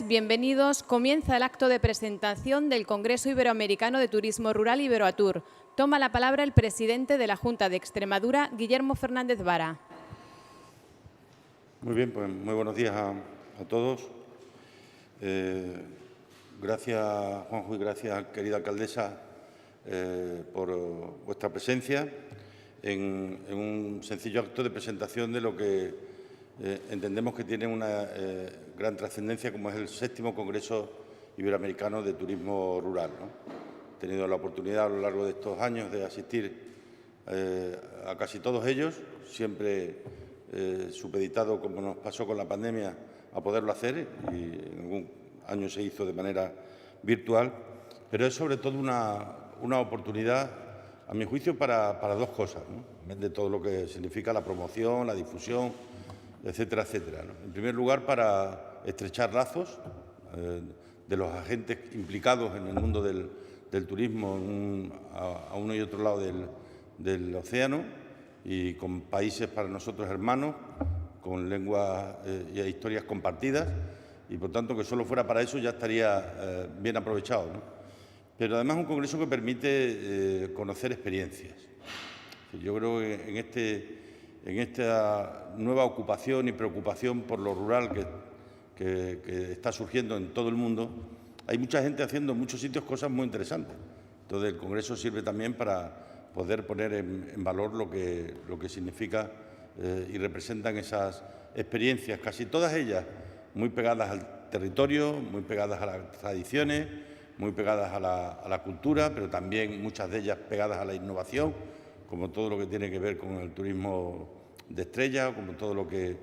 Bienvenidos. Comienza el acto de presentación del Congreso Iberoamericano de Turismo Rural Iberoatur. Toma la palabra el presidente de la Junta de Extremadura, Guillermo Fernández Vara. Muy bien, pues muy buenos días a todos. Gracias, Juanjo, y gracias, querida alcaldesa, por vuestra presencia en un sencillo acto de presentación de lo que entendemos que tiene una gran trascendencia, como es el 7º Congreso Iberoamericano de Turismo Rural, ¿no? He tenido la oportunidad a lo largo de estos años de asistir a casi todos ellos, siempre supeditado, como nos pasó con la pandemia, a poderlo hacer, y en algún año se hizo de manera virtual, pero es sobre todo una oportunidad, a mi juicio, para dos cosas, ¿no? De todo lo que significa la promoción, la difusión, etcétera, etcétera, ¿no? En primer lugar, para estrechar lazos de los agentes implicados en el mundo del turismo a uno y otro lado del océano, y con países para nosotros hermanos, con lenguas y historias compartidas, y por tanto que solo fuera para eso ya estaría bien aprovechado, ¿no? Pero además un congreso que permite conocer experiencias. Yo creo que en esta nueva ocupación y preocupación por lo rural que está surgiendo en todo el mundo, hay mucha gente haciendo en muchos sitios cosas muy interesantes. Entonces, el congreso sirve también para poder poner en valor lo que significa y representan esas experiencias, casi todas ellas muy pegadas al territorio, muy pegadas a las tradiciones, muy pegadas a la cultura, pero también muchas de ellas pegadas a la innovación, como todo lo que tiene que ver con el turismo de estrella, como todo lo que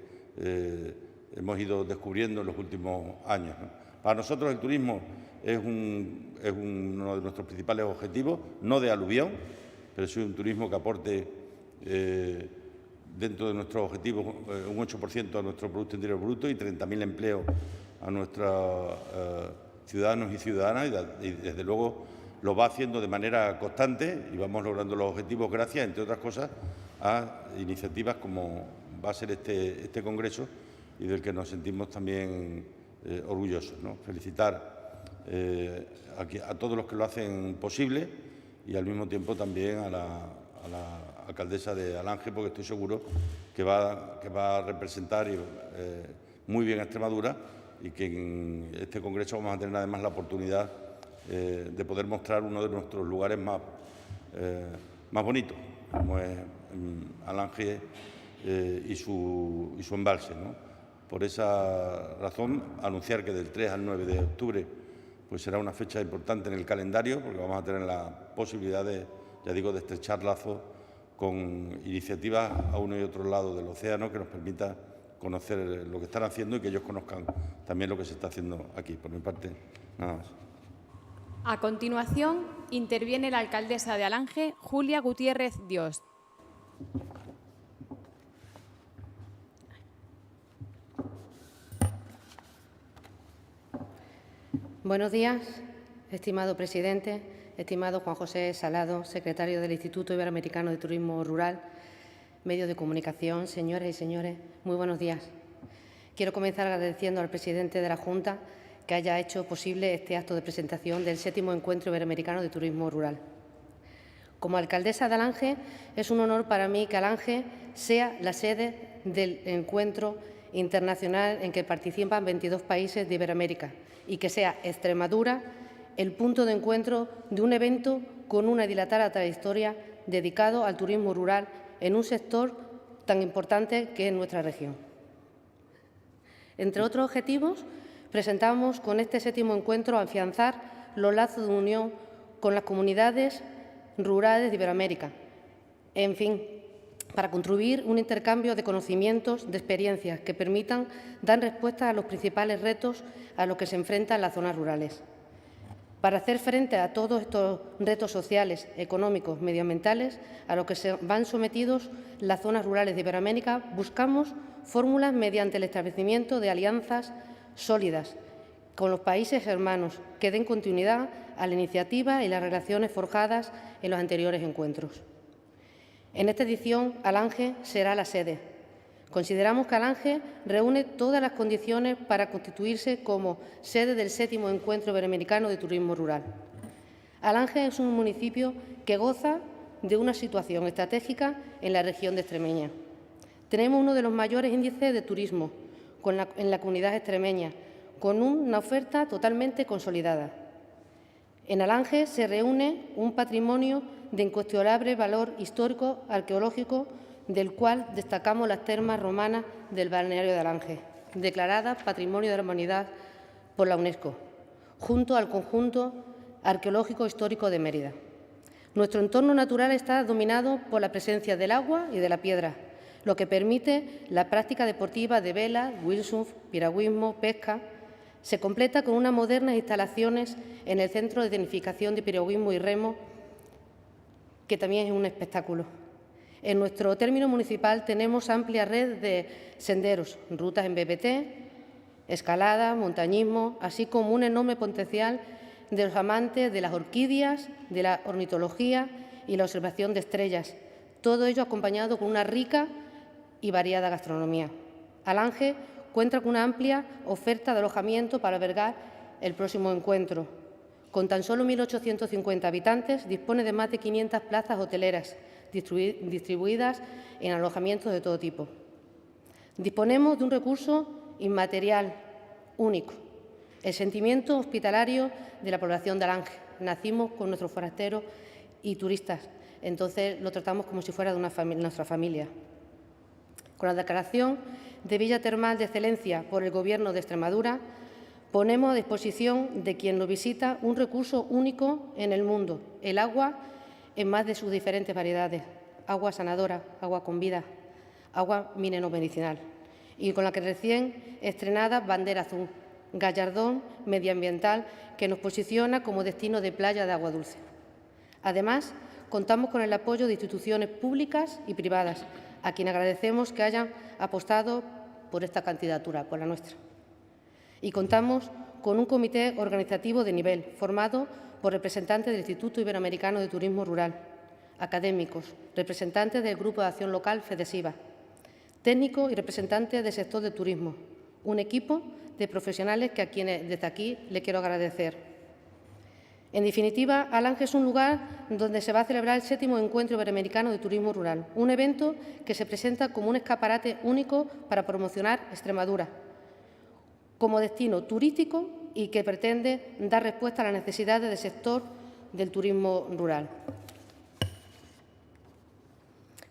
hemos ido descubriendo en los últimos años, ¿no? Para nosotros el turismo es uno de nuestros principales objetivos, no de aluvión, pero sí un turismo que aporte dentro de nuestros objetivos un 8% a nuestro Producto Interior Bruto y 30.000 empleos a nuestros ciudadanos y ciudadanas, y desde luego lo va haciendo de manera constante y vamos logrando los objetivos gracias, entre otras cosas, a iniciativas como va a ser este congreso y del que nos sentimos también orgullosos, ¿no? Felicitar a todos los que lo hacen posible y al mismo tiempo también a la alcaldesa de Alange, porque estoy seguro que va a representar muy bien a Extremadura, y que en este congreso vamos a tener además la oportunidad de poder mostrar uno de nuestros lugares más bonitos, como es Alange y su embalse, ¿no? Por esa razón, anunciar que del 3 al 9 de octubre pues será una fecha importante en el calendario, porque vamos a tener la posibilidad de estrechar lazos con iniciativas a uno y otro lado del océano que nos permita conocer lo que están haciendo y que ellos conozcan también lo que se está haciendo aquí. Por mi parte, nada más. A continuación, interviene la alcaldesa de Alange, Julia Gutiérrez Dios. Buenos días, estimado presidente, estimado Juan José Salado, secretario del Instituto Iberoamericano de Turismo Rural, medios de comunicación, señoras y señores, muy buenos días. Quiero comenzar agradeciendo al presidente de la Junta que haya hecho posible este acto de presentación del 7º Encuentro Iberoamericano de Turismo Rural. Como alcaldesa de Alange, es un honor para mí que Alange sea la sede del encuentro internacional en que participan 22 países de Iberoamérica y que sea Extremadura el punto de encuentro de un evento con una dilatada trayectoria dedicado al turismo rural en un sector tan importante que es nuestra región. Entre otros objetivos, presentamos con este 7º encuentro afianzar los lazos de unión con las comunidades rurales de Iberoamérica, en fin, para contribuir un intercambio de conocimientos, de experiencias que permitan dar respuesta a los principales retos a los que se enfrentan las zonas rurales. Para hacer frente a todos estos retos sociales, económicos, medioambientales a los que se van sometidos las zonas rurales de Iberoamérica, buscamos fórmulas mediante el establecimiento de alianzas sólidas con los países hermanos que den continuidad a la iniciativa y las relaciones forjadas en los anteriores encuentros. En esta edición, Alange será la sede, Consideramos que Alange reúne todas las condiciones para constituirse como sede del 7º Encuentro Iberoamericano de Turismo Rural. Alange es un municipio que goza de una situación estratégica en la región de Extremeña. Tenemos uno de los mayores índices de turismo en la comunidad extremeña, con una oferta totalmente consolidada. En Alange se reúne un patrimonio de incuestionable valor histórico arqueológico, del cual destacamos las termas romanas del balneario de Alange, declaradas Patrimonio de la Humanidad por la UNESCO, junto al conjunto arqueológico histórico de Mérida. Nuestro entorno natural está dominado por la presencia del agua y de la piedra, lo que permite la práctica deportiva de vela, windsurf, piragüismo, pesca. Se completa con unas modernas instalaciones en el Centro de Tecnificación de Piragüismo y Remo, que también es un espectáculo. En nuestro término municipal tenemos amplia red de senderos, rutas en BBT, escalada, montañismo, así como un enorme potencial de los amantes de las orquídeas, de la ornitología y la observación de estrellas, todo ello acompañado con una rica y variada gastronomía. Alange cuenta con una amplia oferta de alojamiento para albergar el próximo encuentro. Con tan solo 1.850 habitantes, dispone de más de 500 plazas hoteleras distribuidas en alojamientos de todo tipo. Disponemos de un recurso inmaterial único, el sentimiento hospitalario de la población de Alange. Nacimos con nuestros forasteros y turistas, entonces lo tratamos como si fuera de nuestra familia. Con la declaración de Villa Termal de Excelencia por el Gobierno de Extremadura, ponemos a disposición de quien lo visita un recurso único en el mundo, el agua en más de sus diferentes variedades, agua sanadora, agua con vida, agua mineral-medicinal, y con la que recién estrenada bandera azul, gallardón medioambiental que nos posiciona como destino de playa de agua dulce. Además, contamos con el apoyo de instituciones públicas y privadas, a quien agradecemos que hayan apostado por esta candidatura, por la nuestra. Y contamos con un comité organizativo de nivel, formado por representantes del Instituto Iberoamericano de Turismo Rural, académicos, representantes del Grupo de Acción Local FEDESIVA, técnicos y representantes del sector del turismo, un equipo de profesionales que a quienes desde aquí le quiero agradecer. En definitiva, Alange es un lugar donde se va a celebrar el 7º Encuentro Iberoamericano de Turismo Rural, un evento que se presenta como un escaparate único para promocionar Extremadura como destino turístico y que pretende dar respuesta a las necesidades del sector del turismo rural.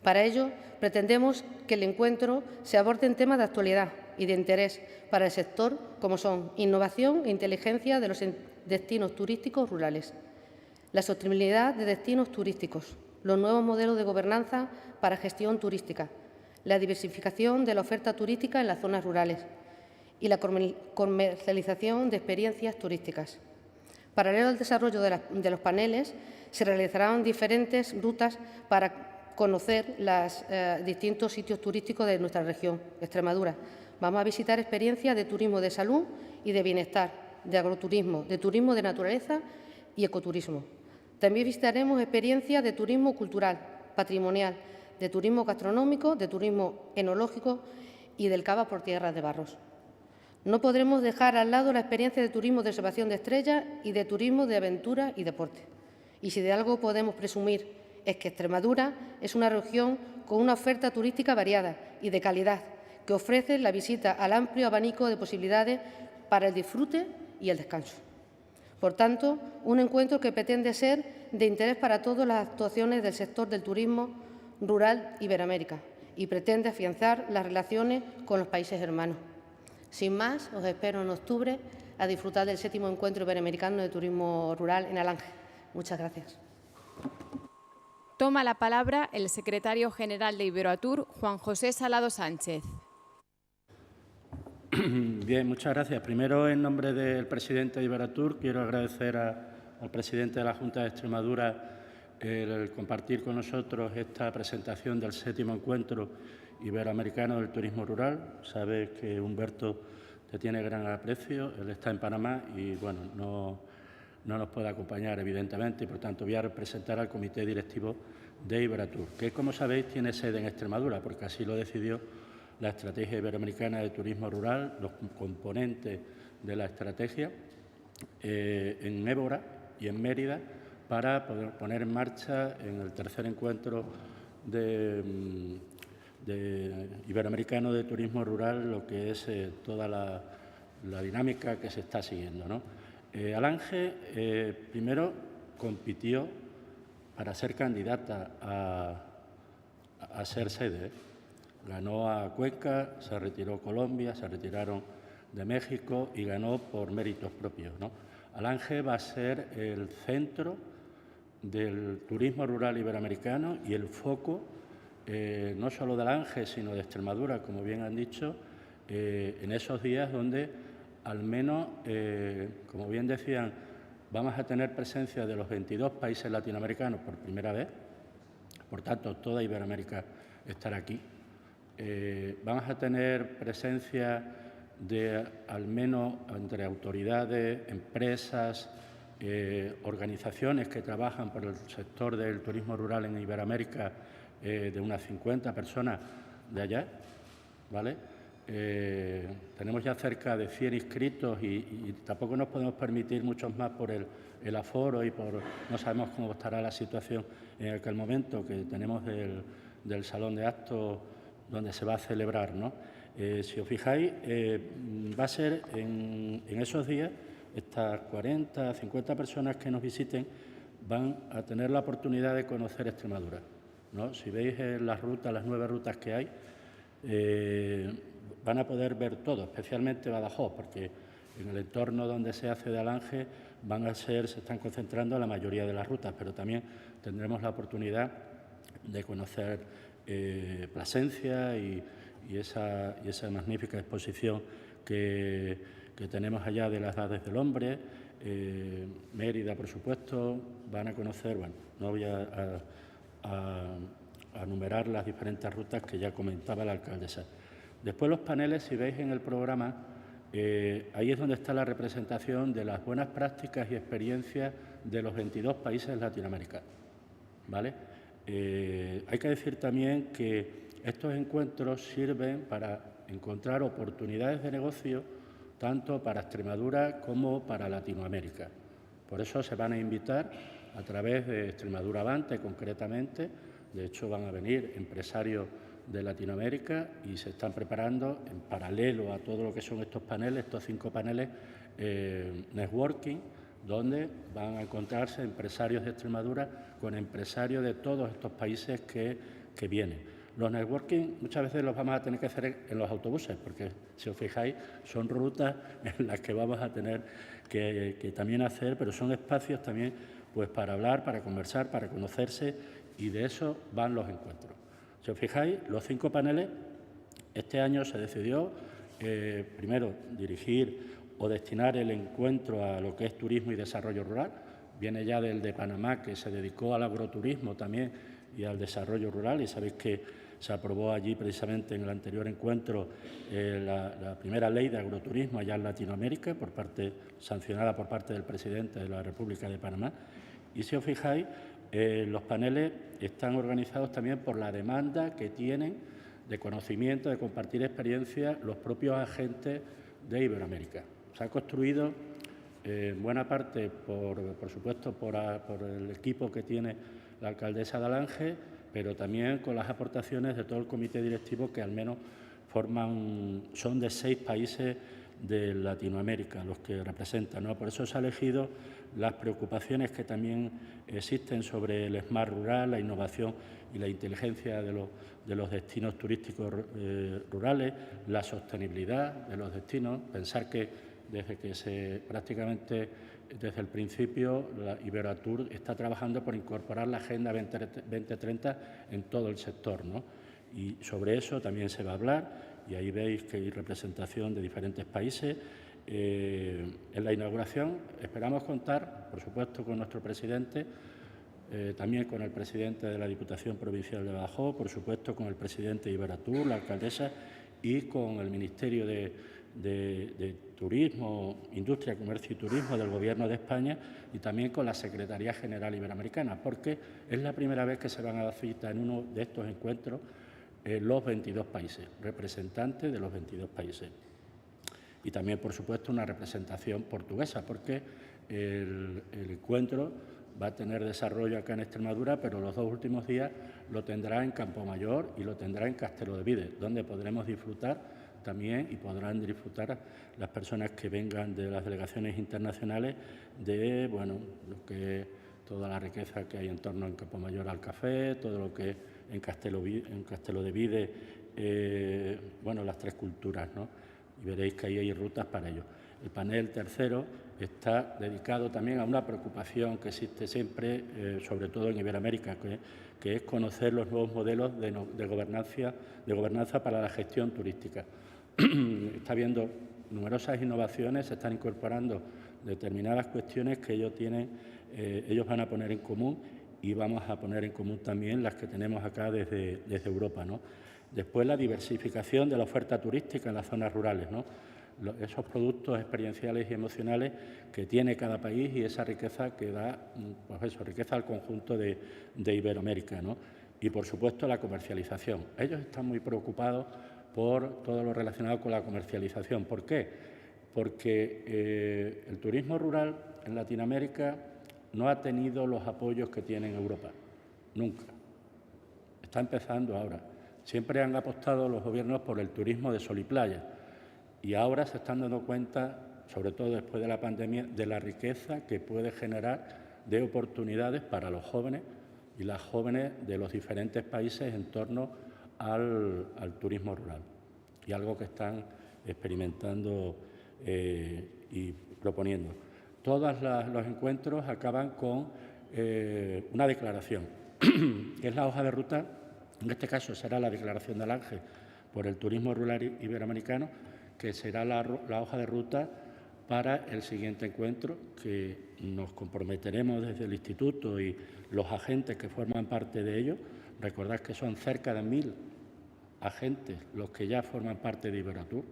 Para ello, pretendemos que el encuentro se aborden temas de actualidad y de interés para el sector, como son innovación e inteligencia de los destinos turísticos rurales, la sostenibilidad de destinos turísticos, los nuevos modelos de gobernanza para gestión turística, la diversificación de la oferta turística en las zonas rurales y la comercialización de experiencias turísticas. Paralelo al desarrollo de los paneles, se realizarán diferentes rutas para conocer los distintos sitios turísticos de nuestra región, Extremadura. Vamos a visitar experiencias de turismo de salud y de bienestar, de agroturismo, de turismo de naturaleza y ecoturismo. También visitaremos experiencias de turismo cultural, patrimonial, de turismo gastronómico, de turismo enológico y del cava por tierras de barros. No podremos dejar al lado la experiencia de turismo de observación de estrellas y de turismo de aventura y deporte. Y si de algo podemos presumir es que Extremadura es una región con una oferta turística variada y de calidad, que ofrece la visita al amplio abanico de posibilidades para el disfrute y el descanso. Por tanto, un encuentro que pretende ser de interés para todas las actuaciones del sector del turismo rural Iberoamérica y pretende afianzar las relaciones con los países hermanos. Sin más, os espero en octubre a disfrutar del 7º Encuentro Iberoamericano de Turismo Rural en Alange. Muchas gracias. Toma la palabra el secretario general de Iberoatur, Juan José Salado Sánchez. Bien, muchas gracias. Primero, en nombre del presidente de Iberoatur, quiero agradecer al presidente de la Junta de Extremadura el compartir con nosotros esta presentación del 7º Encuentro Iberoamericano del Turismo Rural. Sabes que Humberto te tiene gran aprecio, él está en Panamá y, bueno, no nos puede acompañar, evidentemente, y, por tanto, voy a representar al Comité Directivo de Iberoatur, que, como sabéis, tiene sede en Extremadura, porque así lo decidió la Estrategia Iberoamericana de Turismo Rural, los componentes de la estrategia, en Évora y en Mérida, para poder poner en marcha en el tercer encuentro de Iberoamericano de Turismo Rural lo que es toda la dinámica que se está siguiendo, ¿no? Alange primero compitió para ser candidata a ser sede. Ganó a Cuenca, se retiró Colombia, se retiraron de México y ganó por méritos propios, ¿no? Alange va a ser el centro del turismo rural iberoamericano y el foco no solo de Alange, sino de Extremadura, como bien han dicho, en esos días donde al menos, como bien decían, vamos a tener presencia de los 22 países latinoamericanos por primera vez, por tanto, toda Iberoamérica estará aquí. Vamos a tener presencia de al menos entre autoridades, empresas, organizaciones que trabajan por el sector del turismo rural en Iberoamérica, de unas 50 personas de allá, ¿vale? Tenemos ya cerca de 100 inscritos y tampoco nos podemos permitir muchos más por el aforo y por no sabemos cómo estará la situación en aquel momento que tenemos del salón de actos donde se va a celebrar, ¿no? Si os fijáis, va a ser en esos días, estas 40, 50 personas que nos visiten van a tener la oportunidad de conocer Extremadura, ¿no? Si veis las rutas, las 9 rutas que hay, van a poder ver todo, especialmente Badajoz, porque en el entorno donde se hace de Alange se están concentrando la mayoría de las rutas, pero también tendremos la oportunidad de conocer Plasencia y esa magnífica exposición que tenemos allá de las edades del hombre, Mérida, por supuesto, van a conocer, bueno, no voy a enumerar las diferentes rutas que ya comentaba la alcaldesa. Después los paneles, si veis en el programa, ahí es donde está la representación de las buenas prácticas y experiencias de los 22 países latinoamericanos, ¿vale? Hay que decir también que estos encuentros sirven para encontrar oportunidades de negocio tanto para Extremadura como para Latinoamérica. Por eso se van a invitar a través de Extremadura Avante, concretamente. De hecho, van a venir empresarios de Latinoamérica y se están preparando en paralelo a todo lo que son estos paneles, estos 5 paneles, networking, donde van a encontrarse empresarios de Extremadura con empresarios de todos estos países que vienen. Los networking muchas veces los vamos a tener que hacer en los autobuses, porque si os fijáis son rutas en las que vamos a tener que también hacer, pero son espacios también pues para hablar, para conversar, para conocerse, y de eso van los encuentros. Si os fijáis, los 5 paneles, este año se decidió primero dirigir o destinar el encuentro a lo que es turismo y desarrollo rural. Viene ya del de Panamá, que se dedicó al agroturismo también y al desarrollo rural, y sabéis que se aprobó allí precisamente en el anterior encuentro la primera ley de agroturismo allá en Latinoamérica, sancionada por parte del presidente de la República de Panamá. Y si os fijáis, los paneles están organizados también por la demanda que tienen de conocimiento, de compartir experiencias los propios agentes de Iberoamérica. Se ha construido en buena parte, por supuesto, por el equipo que tiene la alcaldesa de Alange, pero también con las aportaciones de todo el comité directivo, que al menos son de 6 países de Latinoamérica los que representan, ¿no? Por eso se ha elegido las preocupaciones que también existen sobre el Smart Rural, la innovación y la inteligencia de los destinos turísticos rurales, la sostenibilidad de los destinos. Pensar que prácticamente desde el principio la Iberoatur está trabajando por incorporar la Agenda 2030 en todo el sector, ¿no? Y sobre eso también se va a hablar, y ahí veis que hay representación de diferentes países. En la inauguración esperamos contar, por supuesto, con nuestro presidente, también con el presidente de la Diputación Provincial de Badajoz, por supuesto con el presidente de Iberoatur, la alcaldesa, y con el Ministerio de Turismo, Industria, Comercio y Turismo del Gobierno de España, y también con la Secretaría General Iberoamericana, porque es la primera vez que se van a dar cita en uno de estos encuentros los 22 países, representantes de los 22 países. Y también, por supuesto, una representación portuguesa, porque el encuentro va a tener desarrollo acá en Extremadura, pero los 2 últimos días lo tendrá en Campomayor y lo tendrá en Castelo de Vides, donde podremos disfrutar también y podrán disfrutar las personas que vengan de las delegaciones internacionales de, bueno, lo que toda la riqueza que hay en torno en Campomayor al café, todo lo que en Castelo de Vides, bueno, las 3 culturas, ¿no? Y veréis que ahí hay rutas para ello. El panel tercero está dedicado también a una preocupación que existe siempre, sobre todo en Iberoamérica, que es conocer los nuevos modelos de gobernanza para la gestión turística. Está habiendo numerosas innovaciones, se están incorporando determinadas cuestiones que ellos van a poner en común y vamos a poner en común también las que tenemos acá desde Europa, ¿no? Después, la diversificación de la oferta turística en las zonas rurales, ¿no? Esos productos experienciales y emocionales que tiene cada país y esa riqueza que da, pues eso, riqueza al conjunto de Iberoamérica, ¿no? Y, por supuesto, la comercialización. Ellos están muy preocupados por todo lo relacionado con la comercialización. ¿Por qué? Porque el turismo rural en Latinoamérica no ha tenido los apoyos que tiene en Europa, nunca. Está empezando ahora. Siempre han apostado los gobiernos por el turismo de sol y playa y ahora se están dando cuenta, sobre todo después de la pandemia, de la riqueza que puede generar de oportunidades para los jóvenes y las jóvenes de los diferentes países en torno al turismo rural, y algo que están experimentando y proponiendo. Todos los encuentros acaban con una declaración, que es la hoja de ruta. En este caso será la declaración del Ángel por el turismo rural iberoamericano, que será la hoja de ruta para el siguiente encuentro, que nos comprometeremos desde el Instituto y los agentes que forman parte de ello. Recordad que son cerca de 1.000 agentes los que ya forman parte de Iberatur,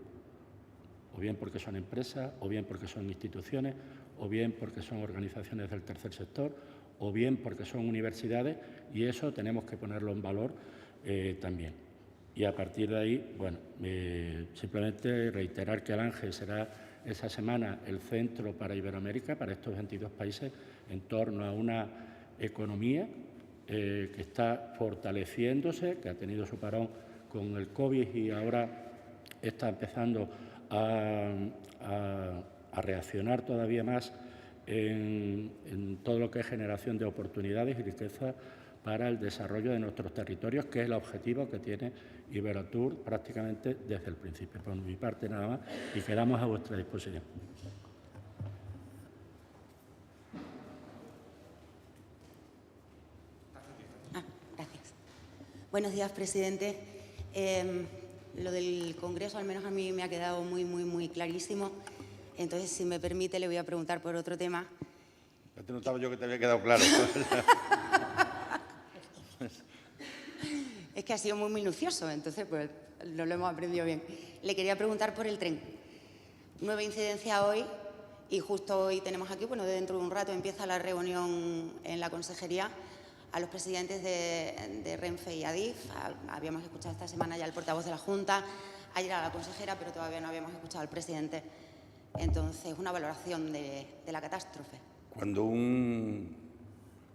o bien porque son empresas, o bien porque son instituciones, o bien porque son organizaciones del tercer sector, o bien porque son universidades, y eso tenemos que ponerlo en valor también. Y a partir de ahí, bueno, simplemente reiterar que el Ángel será esa semana el centro para Iberoamérica, para estos 22 países, en torno a una economía que está fortaleciéndose, que ha tenido su parón con el COVID y ahora está empezando a reaccionar todavía más en todo lo que es generación de oportunidades y riqueza para el desarrollo de nuestros territorios, que es el objetivo que tiene Iberatur prácticamente desde el principio. Por mi parte nada más y quedamos a vuestra disposición. Gracias. Buenos días, presidente. Lo del Congreso, al menos a mí me ha quedado muy clarísimo. Entonces, si me permite, le voy a preguntar por otro tema. Ya te notaba yo que te había quedado claro. Es que ha sido muy minucioso, entonces pues no lo hemos aprendido bien. Le quería preguntar por el tren. Nueva incidencia hoy y justo hoy tenemos aquí, bueno, dentro de un rato empieza la reunión en la consejería a los presidentes de Renfe y Adif. Habíamos escuchado esta semana ya al portavoz de la Junta, ayer a la consejera, pero todavía no habíamos escuchado al presidente. Entonces, una valoración de la catástrofe. Cuando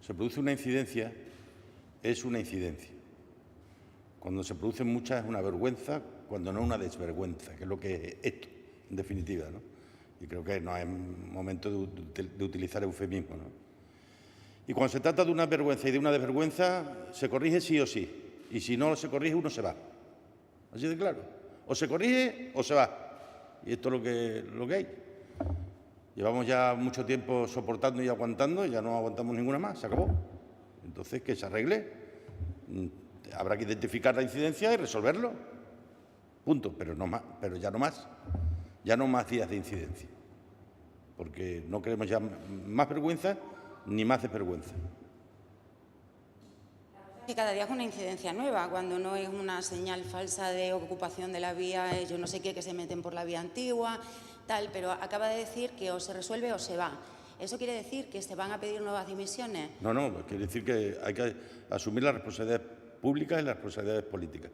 se produce una incidencia, es una incidencia. Cuando se producen muchas es una vergüenza, cuando no una desvergüenza, que es lo que es esto, en definitiva, ¿no? Y creo que no es momento de utilizar eufemismo, ¿no? Y cuando se trata de una vergüenza y de una desvergüenza, se corrige sí o sí. Y si no se corrige, uno se va. Así de claro. O se corrige o se va. Y esto es lo que hay. Llevamos ya mucho tiempo soportando y aguantando, y ya no aguantamos ninguna más, se acabó. Entonces, que se arregle. Habrá que identificar la incidencia y resolverlo. Punto. Pero ya no más. Ya no más días de incidencia. Porque no queremos ya más vergüenza ni más desvergüenza. Que cada día es una incidencia nueva, cuando no es una señal falsa de ocupación de la vía, yo no sé qué, que se meten por la vía antigua, tal, pero acaba de decir que o se resuelve o se va. ¿Eso quiere decir que se van a pedir nuevas dimisiones? No, quiere decir que hay que asumir las responsabilidades públicas y las responsabilidades políticas.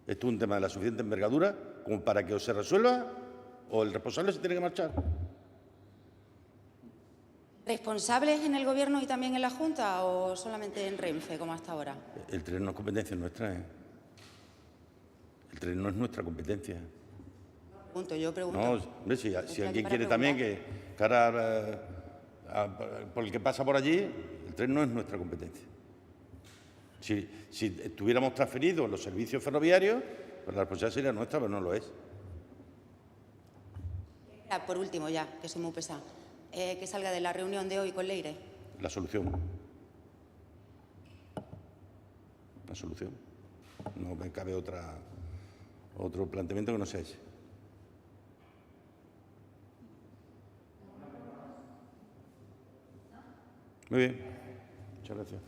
Esto es un tema de la suficiente envergadura como para que o se resuelva o el responsable se tiene que marchar. ¿Responsables en el Gobierno y también en la Junta o solamente en Renfe, como hasta ahora? El tren no es competencia nuestra, ¿eh? El tren no es nuestra competencia. Yo pregunto. No, hombre, si alguien quiere también que cara por el que pasa por allí, el tren no es nuestra competencia. Si estuviéramos transferidos los servicios ferroviarios, pues la responsabilidad sería nuestra, pero no lo es. Por último, ya, que soy muy pesada, que salga de la reunión de hoy con Leire. La solución. La solución. No me cabe otro planteamiento que no sea ese. Muy bien. Muchas gracias.